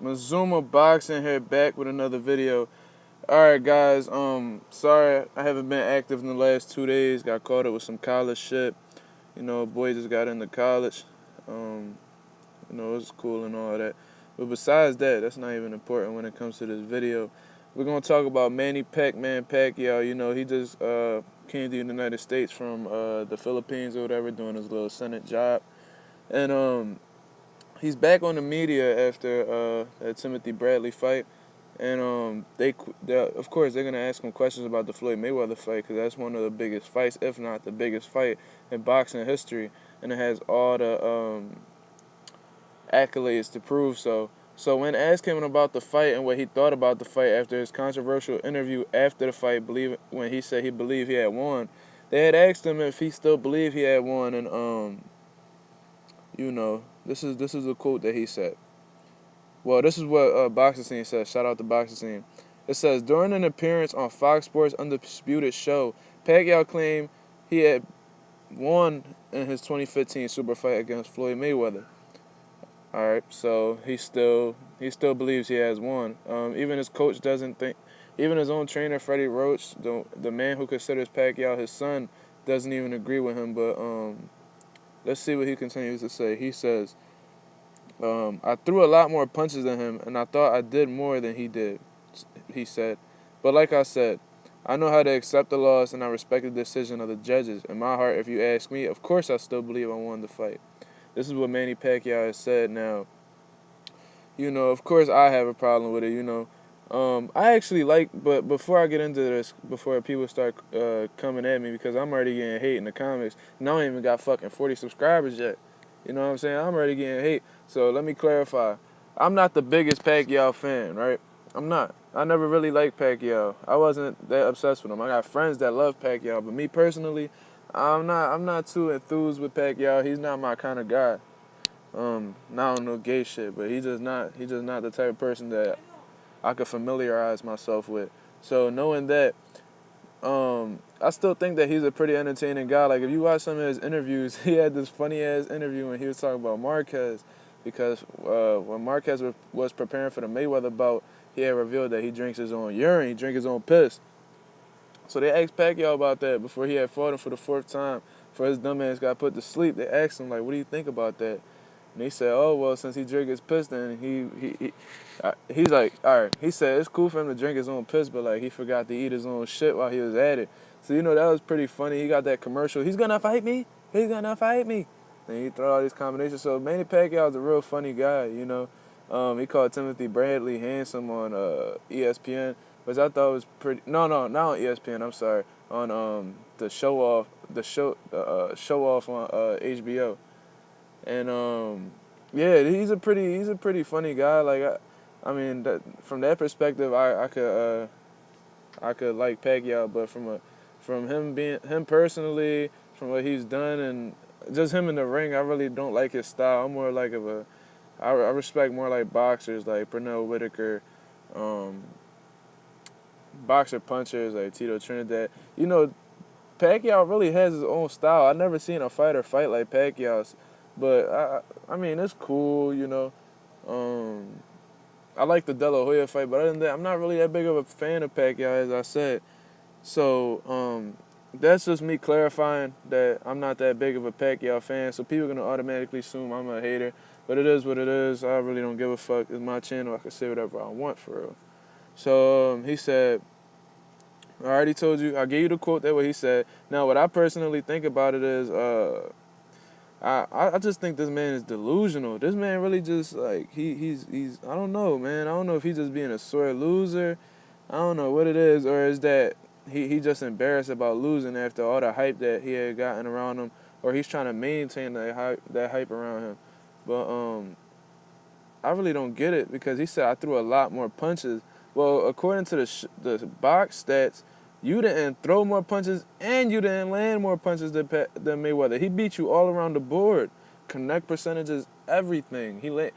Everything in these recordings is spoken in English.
Mazuma Boxing here, back with another video. Alright guys, sorry I haven't been active in the last 2 days. Got caught up with some college shit. You know, boy just got into college. It's cool and all that. But besides that, that's not even important when it comes to this video. We're gonna talk about Manny Pacquiao. You know, he just came to the United States from the Philippines or whatever, doing his little Senate job. And he's back on the media after that Timothy Bradley fight, and of course they're gonna ask him questions about the Floyd Mayweather fight because that's one of the biggest fights, if not the biggest fight in boxing history, and it has all the accolades to prove so. So when asked him about the fight and what he thought about the fight after his controversial interview after the fight, when he said he believed he had won, they had asked him if he still believed he had won, and this is a quote that he said. Well, this is what Boxing Scene says. Shout out to Boxing Scene. It says, during an appearance on Fox Sports' Undisputed Show, Pacquiao claimed he had won in his 2015 super fight against Floyd Mayweather. All right, so he still believes he has won. Even his coach doesn't think. Even his own trainer, Freddie Roach, the man who considers Pacquiao his son, doesn't even agree with him. But let's see what he continues to say. He says, I threw a lot more punches than him, and I thought I did more than he did, he said. But like I said, I know how to accept the loss, and I respect the decision of the judges. In my heart, if you ask me, of course I still believe I won the fight. This is what Manny Pacquiao has said. Now, of course I have a problem with it, I actually but before I get into this, before people start coming at me, because I'm already getting hate in the comments, and I don't even got fucking 40 subscribers yet. You know what I'm saying? I'm already getting hate. So let me clarify. I'm not the biggest Pacquiao fan, right? I'm not. I never really liked Pacquiao. I wasn't that obsessed with him. I got friends that love Pacquiao, but me personally, I'm not too enthused with Pacquiao. He's not my kind of guy. Not on no gay shit, but he's just not the type of person that I could familiarize myself with. So knowing that, I still think that he's a pretty entertaining guy. Like, if you watch some of his interviews, he had this funny ass interview when he was talking about Marquez, because when Marquez was preparing for the Mayweather bout, he had revealed that he drinks his own urine, he drinks his own piss. So they asked Pacquiao about that before he had fought him for the fourth time. Before his dumb ass got put to sleep, they asked him, like, what do you think about that? And he said, oh, well, since he drank his piss, then he's like, all right. He said it's cool for him to drink his own piss, but, like, he forgot to eat his own shit while he was at it. So, that was pretty funny. He got that commercial, he's gonna fight me, he's gonna fight me. And he throw all these combinations. So Manny Pacquiao is a real funny guy, He called Timothy Bradley handsome on ESPN, which I thought was pretty. No, not on ESPN. I'm sorry, on the show off on HBO. And yeah, he's a pretty funny guy. Like, I mean, from that perspective, I could like Pacquiao, but from him personally, from what he's done and just him in the ring, I really don't like his style. I'm more like I respect more like boxers like Pernell Whitaker, boxer punchers like Tito Trinidad. Pacquiao really has his own style. I've never seen a fighter fight like Pacquiao's. But, I mean, it's cool, I like the De La Hoya fight, but other than that, I'm not really that big of a fan of Pacquiao, as I said. So, that's just me clarifying that I'm not that big of a Pacquiao fan, so people are going to automatically assume I'm a hater. But it is what it is. I really don't give a fuck. It's my channel. I can say whatever I want, for real. So, he said, I already told you, I gave you the quote that what he said. Now, what I personally think about it is, I just think this man is delusional. This man really just, like, he's I don't know, man. I don't know if he's just being a sore loser. I don't know what it is, or is that he just embarrassed about losing after all the hype that he had gotten around him, or he's trying to maintain that hype around him. But I really don't get it, because he said I threw a lot more punches. Well, according to the box stats, you didn't throw more punches and you didn't land more punches than Mayweather. He beat you all around the board. Connect percentages, everything. He threw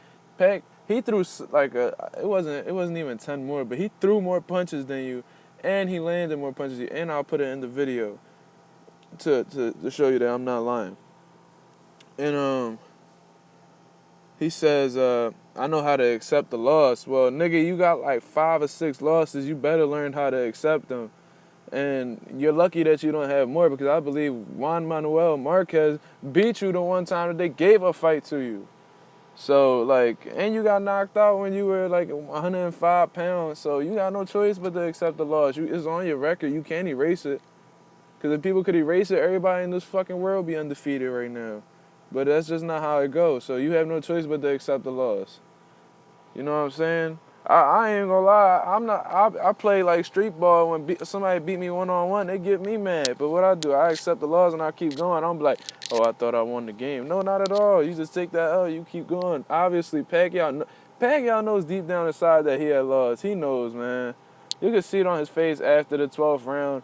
like it wasn't even 10 more, but he threw more punches than you, and he landed more punches than you. And I'll put it in the video to show you that I'm not lying. And he says I know how to accept the loss. Well, nigga, you got like 5 or 6 losses. You better learn how to accept them. And you're lucky that you don't have more because I believe Juan Manuel Marquez beat you the one time that they gave a fight to you. So, like, and you got knocked out when you were like 105 pounds. So you got no choice but to accept the loss. It's on your record. You can't erase it. Because if people could erase it, everybody in this fucking world would be undefeated right now. But that's just not how it goes. So you have no choice but to accept the loss. You know what I'm saying? I ain't gonna lie. I play like street ball. When somebody beat me one-on-one, they get me mad. But what I do, I accept the loss and I keep going. I don't be like, oh, I thought I won the game. No, not at all. You just take that L. You keep going. Obviously, Pacquiao knows deep down inside that he had lost. He knows, man. You could see it on his face after the 12th round.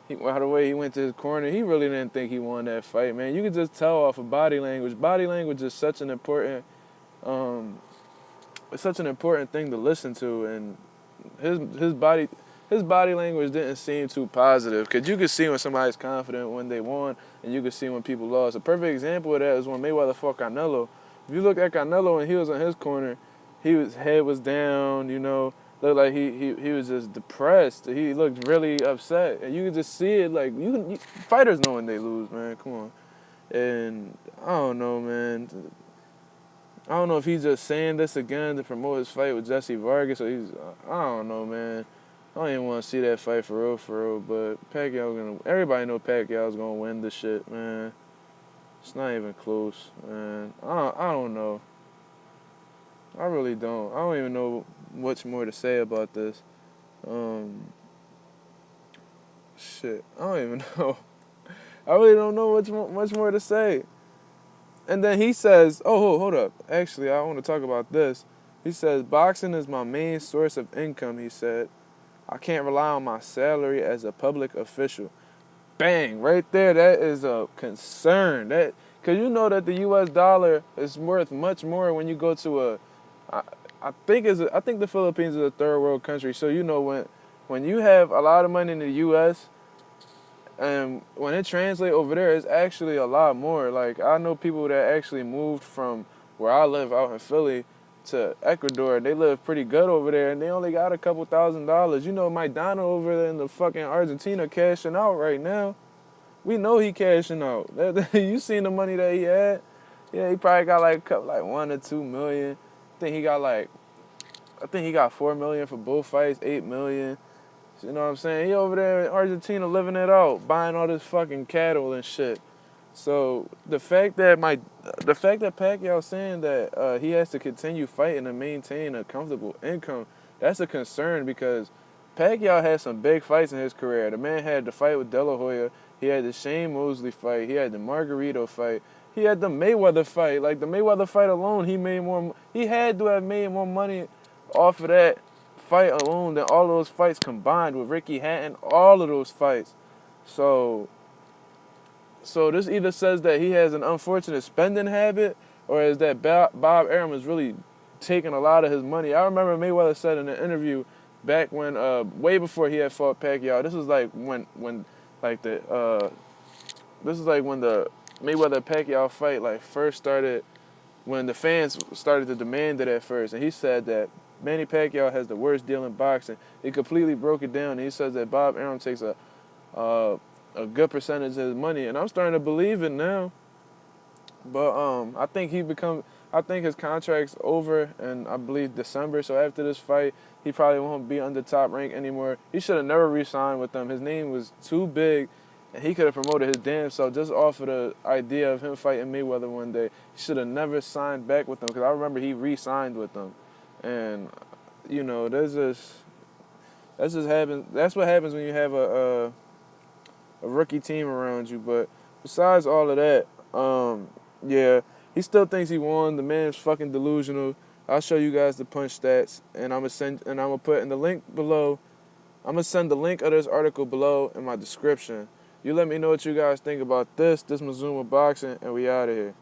The way he went to his corner, he really didn't think he won that fight, man. You could just tell off of body language. Body language is such an important, it's such an important thing to listen to, and his body language didn't seem too positive. Cause you could see when somebody's confident when they won, and you could see when people lost. A perfect example of that is when Mayweather fought Canelo. If you look at Canelo when he was on his corner, his head was down, you know. Looked like he was just depressed. He looked really upset, and you can just see it. Like fighters know when they lose, man. Come on, and I don't know, man. I don't know if he's just saying this again to promote his fight with Jesse Vargas, or I don't know, man. I don't even want to see that fight for real. But everybody know Pacquiao's gonna win this shit, man. It's not even close, man. I don't know. I really don't. I don't even know much more to say about this. Shit, I don't even know. I really don't know much more to say. And then he says, oh, hold up. Actually, I want to talk about this. He says, boxing is my main source of income, he said. I can't rely on my salary as a public official. Bang, right there, that is a concern. Because you know that the U.S. dollar is worth much more when you go to I think the Philippines is a third world country. So you know when you have a lot of money in the U.S., and when it translates over there, it's actually a lot more. Like, I know people that actually moved from where I live out in Philly to Ecuador. They live pretty good over there, and they only got a couple $1,000s. You know, Mike Donald over there in the fucking Argentina cashing out right now. We know he cashing out. You seen the money that he had? Yeah, he probably got like 1 or 2 million. I think he got 4 million for both fights, 8 million. You know what I'm saying? He over there in Argentina living it out, buying all this fucking cattle and shit. So the fact that Pacquiao saying that he has to continue fighting to maintain a comfortable income, that's a concern because Pacquiao had some big fights in his career. The man had the fight with De La Hoya. He had the Shane Mosley fight. He had the Margarito fight. He had the Mayweather fight. Like, the Mayweather fight alone, he had to have made more money off of that fight alone than all those fights combined with Ricky Hatton, all of those fights. So this either says that he has an unfortunate spending habit, or is that Bob Arum is really taking a lot of his money. I remember Mayweather said in an interview back when, way before he had fought Pacquiao, this was like when the Mayweather Pacquiao fight like first started, when the fans started to demand it at first, and he said that Manny Pacquiao has the worst deal in boxing. He completely broke it down, and he says that Bob Arum takes a good percentage of his money, and I'm starting to believe it now. But I think his contract's over, and I believe December. So after this fight, he probably won't be under Top Rank anymore. He should have never re-signed with them. His name was too big, and he could have promoted his damn self just off of the idea of him fighting Mayweather one day. He should have never signed back with them, because I remember he re-signed with them. And, you know, that's what happens when you have a rookie team around you. But besides all of that, yeah, he still thinks he won. The man's fucking delusional. I'll show you guys the punch stats, and I'm gonna put in the link below. I'm gonna send the link of this article below in my description. You let me know what you guys think about this Mazuma boxing, and we out of here.